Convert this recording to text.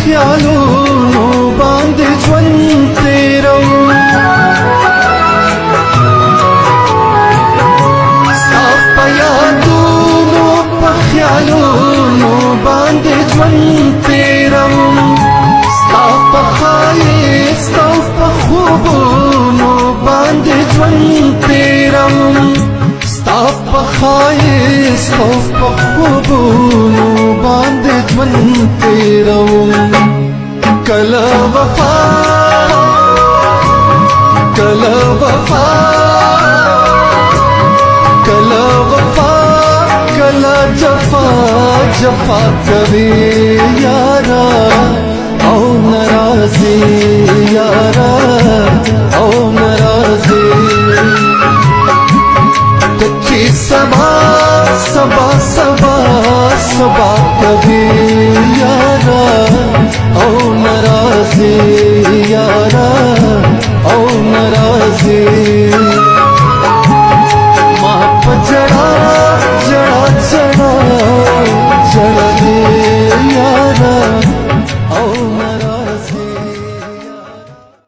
خیالونو باندې ژوند تیروم ستا په یادونو په خیالونو باندې ژوند تیروم ستا په ښایست او په خوبونو باندې ژوند تیروم ستا په ښایست او په خوبونو باندې ژوند تیروم کله وفا کله وفا کله وفا کله جفا جفا کوي یارا او ناراضي یارا او ناراضي کچی سبا سبا سبا سبا کبھی یارا او ناراضی